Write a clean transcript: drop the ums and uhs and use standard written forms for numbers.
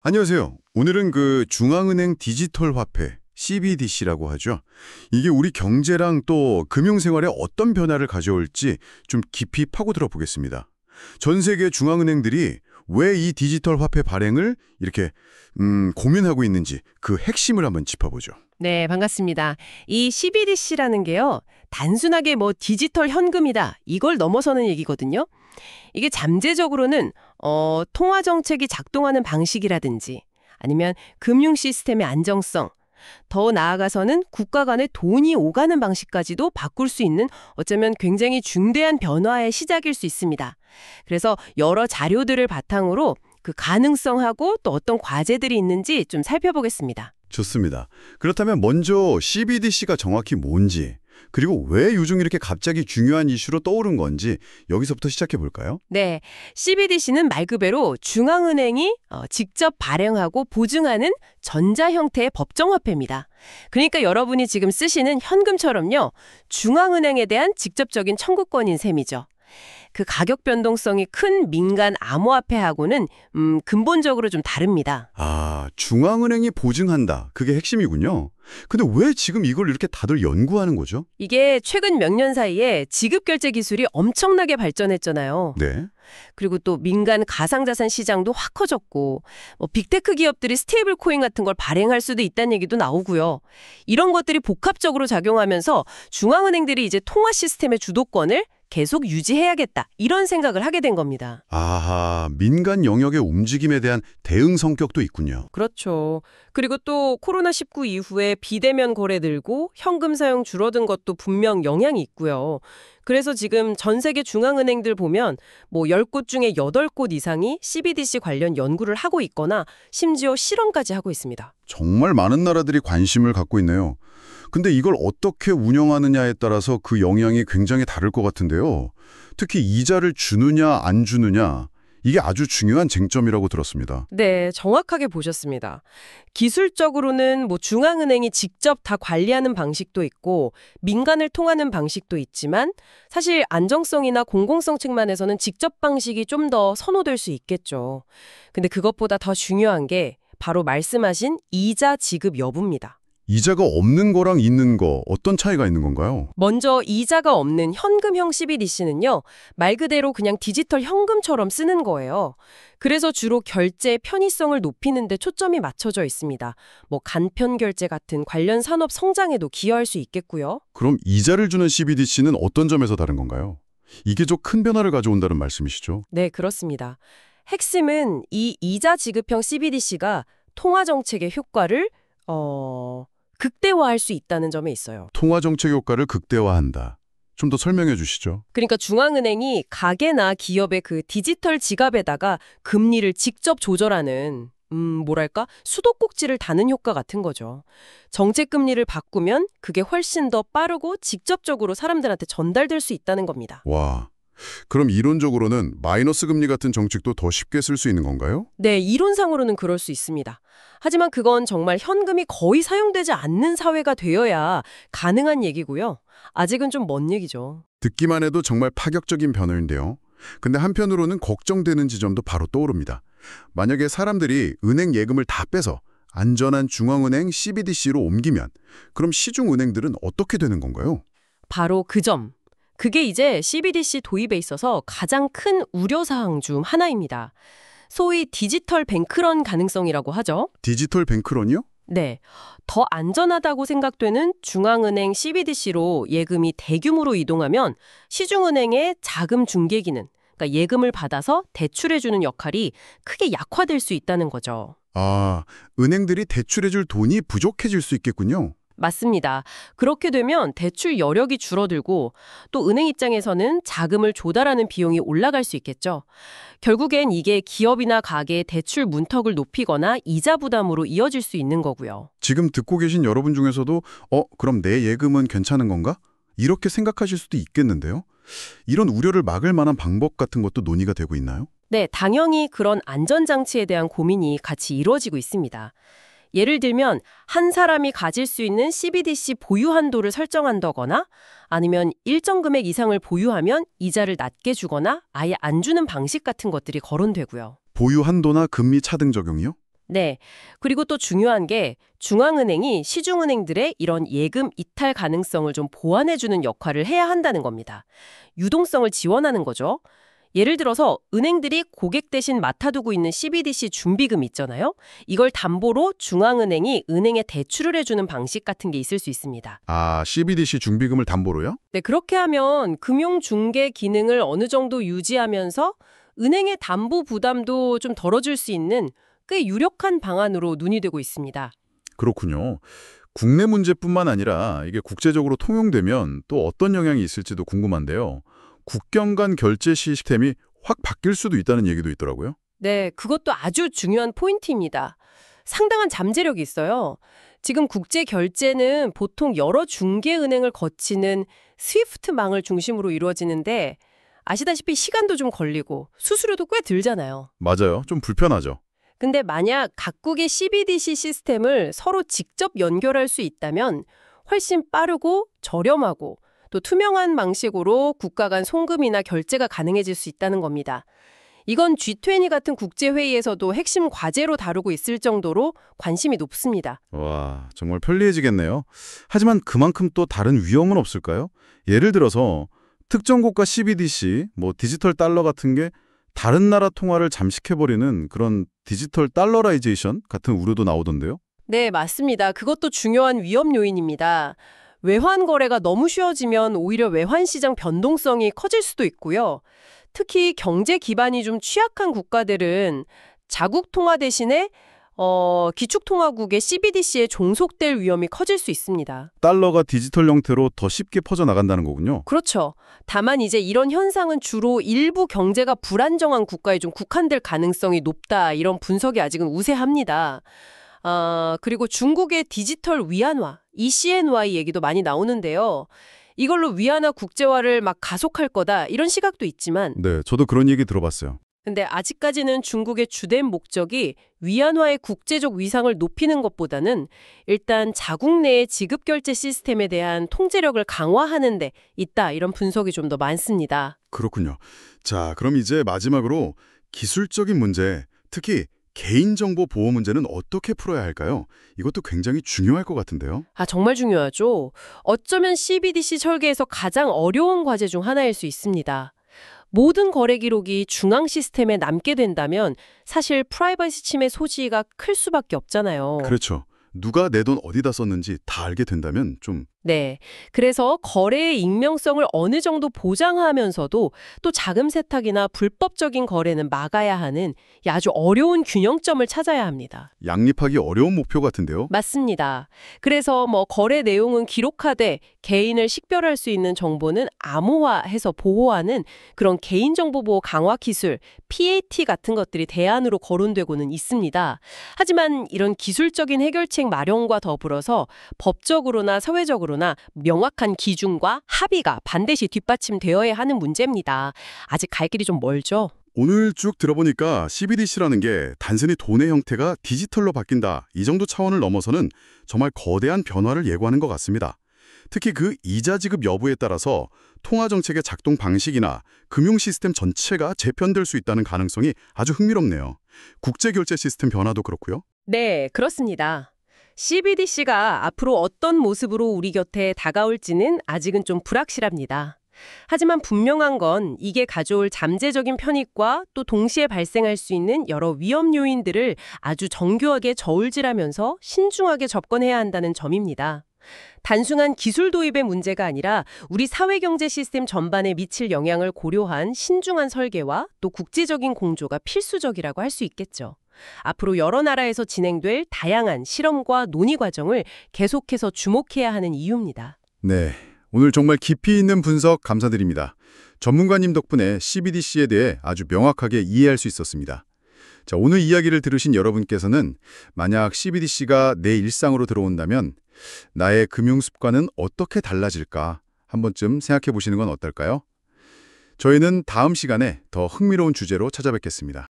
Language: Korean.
안녕하세요. 오늘은 중앙은행 디지털 화폐, CBDC라고 하죠. 이게 우리 경제랑 또 금융생활에 어떤 변화를 가져올지 좀 깊이 파고들어 보겠습니다. 전 세계 중앙은행들이 왜 이 디지털 화폐 발행을 이렇게 고민하고 있는지 그 핵심을 한번 짚어보죠. 네, 반갑습니다. 이 CBDC라는 게요, 단순하게 뭐 디지털 현금이다, 이걸 넘어서는 얘기거든요. 이게 잠재적으로는 통화 정책이 작동하는 방식이라든지 아니면 금융 시스템의 안정성, 더 나아가서는 국가 간의 돈이 오가는 방식까지도 바꿀 수 있는 어쩌면 굉장히 중대한 변화의 시작일 수 있습니다. 그래서 여러 자료들을 바탕으로 그 가능성하고 또 어떤 과제들이 있는지 좀 살펴보겠습니다. 좋습니다. 그렇다면 먼저 CBDC가 정확히 뭔지, 그리고 왜 요즘 이렇게 갑자기 중요한 이슈로 떠오른 건지 여기서부터 시작해 볼까요? 네, CBDC는 말 그대로 중앙은행이 직접 발행하고 보증하는 전자 형태의 법정화폐입니다. 그러니까 여러분이 지금 쓰시는 현금처럼요, 중앙은행에 대한 직접적인 청구권인 셈이죠. 그 가격 변동성이 큰 민간 암호화폐하고는 근본적으로 좀 다릅니다. 아, 중앙은행이 보증한다. 그게 핵심이군요. 근데 왜 지금 이걸 이렇게 다들 연구하는 거죠? 이게 최근 몇 년 사이에 지급결제 기술이 엄청나게 발전했잖아요. 네. 그리고 또 민간 가상자산 시장도 확 커졌고 빅테크 기업들이 스테이블 코인 같은 걸 발행할 수도 있다는 얘기도 나오고요. 이런 것들이 복합적으로 작용하면서 중앙은행들이 이제 통화 시스템의 주도권을 계속 유지해야겠다, 이런 생각을 하게 된 겁니다. 아하, 민간 영역의 움직임에 대한 대응 성격도 있군요. 그렇죠. 그리고 또 코로나19 이후에 비대면 거래 늘고 현금 사용 줄어든 것도 분명 영향이 있고요. 그래서 지금 전 세계 중앙은행들 보면 뭐 10곳 중에 8곳 이상이 CBDC 관련 연구를 하고 있거나 심지어 실험까지 하고 있습니다. 정말 많은 나라들이 관심을 갖고 있네요. 근데 이걸 어떻게 운영하느냐에 따라서 그 영향이 굉장히 다를 것 같은데요. 특히 이자를 주느냐 안 주느냐, 이게 아주 중요한 쟁점이라고 들었습니다. 네, 정확하게 보셨습니다. 기술적으로는 뭐 중앙은행이 직접 다 관리하는 방식도 있고 민간을 통하는 방식도 있지만 사실 안정성이나 공공성 측면에서는 직접 방식이 좀 더 선호될 수 있겠죠. 근데 그것보다 더 중요한 게 바로 말씀하신 이자 지급 여부입니다. 이자가 없는 거랑 있는 거 어떤 차이가 있는 건가요? 먼저 이자가 없는 현금형 CBDC는요, 말 그대로 그냥 디지털 현금처럼 쓰는 거예요. 그래서 주로 결제 편의성을 높이는 데 초점이 맞춰져 있습니다. 뭐 간편 결제 같은 관련 산업 성장에도 기여할 수 있겠고요. 그럼 이자를 주는 CBDC는 어떤 점에서 다른 건가요? 이게 좀 큰 변화를 가져온다는 말씀이시죠? 네, 그렇습니다. 핵심은 이 이자 지급형 CBDC가 통화 정책의 효과를 극대화할 수 있다는 점에 있어요. 통화 정책 효과를 극대화한다. 좀 더 설명해 주시죠. 그러니까 중앙은행이 가게나 기업의 그 디지털 지갑에다가 금리를 직접 조절하는 뭐랄까? 수도꼭지를 다는 효과 같은 거죠. 정책 금리를 바꾸면 그게 훨씬 더 빠르고 직접적으로 사람들한테 전달될 수 있다는 겁니다. 와, 그럼 이론적으로는 마이너스 금리 같은 정책도 더 쉽게 쓸 수 있는 건가요? 네, 이론상으로는 그럴 수 있습니다. 하지만 그건 정말 현금이 거의 사용되지 않는 사회가 되어야 가능한 얘기고요. 아직은 좀 먼 얘기죠. 듣기만 해도 정말 파격적인 변화인데요. 근데 한편으로는 걱정되는 지점도 바로 떠오릅니다. 만약에 사람들이 은행 예금을 다 빼서 안전한 중앙은행 CBDC로 옮기면 그럼 시중은행들은 어떻게 되는 건가요? 바로 그 점. 그게 이제 CBDC 도입에 있어서 가장 큰 우려사항 중 하나입니다. 소위 디지털 뱅크런 가능성이라고 하죠. 디지털 뱅크런이요? 네, 더 안전하다고 생각되는 중앙은행 CBDC로 예금이 대규모로 이동하면 시중은행의 자금 중개 기능, 그러니까 예금을 받아서 대출해주는 역할이 크게 약화될 수 있다는 거죠. 아, 은행들이 대출해줄 돈이 부족해질 수 있겠군요. 맞습니다. 그렇게 되면 대출 여력이 줄어들고 또 은행 입장에서는 자금을 조달하는 비용이 올라갈 수 있겠죠. 결국엔 이게 기업이나 가게의 대출 문턱을 높이거나 이자 부담으로 이어질 수 있는 거고요. 지금 듣고 계신 여러분 중에서도 그럼 내 예금은 괜찮은 건가? 이렇게 생각하실 수도 있겠는데요. 이런 우려를 막을 만한 방법 같은 것도 논의가 되고 있나요? 네, 당연히 그런 안전장치에 대한 고민이 같이 이루어지고 있습니다. 예를 들면 한 사람이 가질 수 있는 CBDC 보유 한도를 설정한다거나 아니면 일정 금액 이상을 보유하면 이자를 낮게 주거나 아예 안 주는 방식 같은 것들이 거론되고요. 보유 한도나 금리 차등 적용이요? 네. 그리고 또 중요한 게 중앙은행이 시중은행들의 이런 예금 이탈 가능성을 좀 보완해주는 역할을 해야 한다는 겁니다. 유동성을 지원하는 거죠. 예를 들어서 은행들이 고객 대신 맡아두고 있는 CBDC 준비금 있잖아요. 이걸 담보로 중앙은행이 은행에 대출을 해주는 방식 같은 게 있을 수 있습니다. 아, CBDC 준비금을 담보로요? 네, 그렇게 하면 금융 중개 기능을 어느 정도 유지하면서 은행의 담보 부담도 좀 덜어줄 수 있는 꽤 유력한 방안으로 논의되고 있습니다. 그렇군요. 국내 문제뿐만 아니라 이게 국제적으로 통용되면 또 어떤 영향이 있을지도 궁금한데요. 국경 간 결제 시스템이 확 바뀔 수도 있다는 얘기도 있더라고요. 네, 그것도 아주 중요한 포인트입니다. 상당한 잠재력이 있어요. 지금 국제 결제는 보통 여러 중개은행을 거치는 스위프트망을 중심으로 이루어지는데 아시다시피 시간도 좀 걸리고 수수료도 꽤 들잖아요. 맞아요. 좀 불편하죠. 근데 만약 각국의 CBDC 시스템을 서로 직접 연결할 수 있다면 훨씬 빠르고 저렴하고 또 투명한 방식으로 국가 간 송금이나 결제가 가능해질 수 있다는 겁니다. 이건 G20 같은 국제회의에서도 핵심 과제로 다루고 있을 정도로 관심이 높습니다. 와, 정말 편리해지겠네요. 하지만 그만큼 또 다른 위험은 없을까요? 예를 들어서 특정 국가 CBDC, 디지털 달러 같은 게 다른 나라 통화를 잠식해버리는 그런 디지털 달러라이제이션 같은 우려도 나오던데요. 네, 맞습니다. 그것도 중요한 위험 요인입니다. 외환 거래가 너무 쉬워지면 오히려 외환 시장 변동성이 커질 수도 있고요. 특히 경제 기반이 좀 취약한 국가들은 자국 통화 대신에 기축통화국의 CBDC에 종속될 위험이 커질 수 있습니다. 달러가 디지털 형태로 더 쉽게 퍼져나간다는 거군요. 그렇죠. 다만 이제 이런 현상은 주로 일부 경제가 불안정한 국가에 좀 국한될 가능성이 높다. 이런 분석이 아직은 우세합니다. 그리고 중국의 디지털 위안화, ECNY 얘기도 많이 나오는데요. 이걸로 위안화 국제화를 막 가속할 거다. 이런 시각도 있지만 네, 저도 그런 얘기 들어봤어요. 근데 아직까지는 중국의 주된 목적이 위안화의 국제적 위상을 높이는 것보다는 일단 자국 내의 지급결제 시스템에 대한 통제력을 강화하는 데 있다. 이런 분석이 좀 더 많습니다. 그렇군요. 자, 그럼 이제 마지막으로 기술적인 문제, 특히 개인정보 보호 문제는 어떻게 풀어야 할까요? 이것도 굉장히 중요할 것 같은데요. 정말 중요하죠. 어쩌면 CBDC 설계에서 가장 어려운 과제 중 하나일 수 있습니다. 모든 거래 기록이 중앙 시스템에 남게 된다면 사실 프라이버시 침해 소지가 클 수밖에 없잖아요. 그렇죠. 누가 내 돈 어디다 썼는지 다 알게 된다면 좀 네. 그래서 거래의 익명성을 어느 정도 보장하면서도 또 자금 세탁이나 불법적인 거래는 막아야 하는 아주 어려운 균형점을 찾아야 합니다. 양립하기 어려운 목표 같은데요. 맞습니다. 그래서 거래 내용은 기록하되 개인을 식별할 수 있는 정보는 암호화해서 보호하는 그런 개인정보보호 강화 기술, PAT 같은 것들이 대안으로 거론되고는 있습니다. 하지만 이런 기술적인 해결책 마련과 더불어서 법적으로나 사회적으로나 명확한 기준과 합의가 반드시 뒷받침되어야 하는 문제입니다. 아직 갈 길이 좀 멀죠? 오늘 쭉 들어보니까 CBDC라는 게 단순히 돈의 형태가 디지털로 바뀐다, 이 정도 차원을 넘어서는 정말 거대한 변화를 예고하는 것 같습니다. 특히 그 이자 지급 여부에 따라서 통화 정책의 작동 방식이나 금융 시스템 전체가 재편될 수 있다는 가능성이 아주 흥미롭네요. 국제 결제 시스템 변화도 그렇고요. 네, 그렇습니다. CBDC가 앞으로 어떤 모습으로 우리 곁에 다가올지는 아직은 좀 불확실합니다. 하지만 분명한 건 이게 가져올 잠재적인 편익과 또 동시에 발생할 수 있는 여러 위험 요인들을 아주 정교하게 저울질하면서 신중하게 접근해야 한다는 점입니다. 단순한 기술 도입의 문제가 아니라 우리 사회 경제 시스템 전반에 미칠 영향을 고려한 신중한 설계와 또 국제적인 공조가 필수적이라고 할 수 있겠죠. 앞으로 여러 나라에서 진행될 다양한 실험과 논의 과정을 계속해서 주목해야 하는 이유입니다. 네, 오늘 정말 깊이 있는 분석 감사드립니다. 전문가님 덕분에 CBDC에 대해 아주 명확하게 이해할 수 있었습니다. 자, 오늘 이야기를 들으신 여러분께서는 만약 CBDC가 내 일상으로 들어온다면 나의 금융 습관은 어떻게 달라질까 한 번쯤 생각해 보시는 건 어떨까요? 저희는 다음 시간에 더 흥미로운 주제로 찾아뵙겠습니다.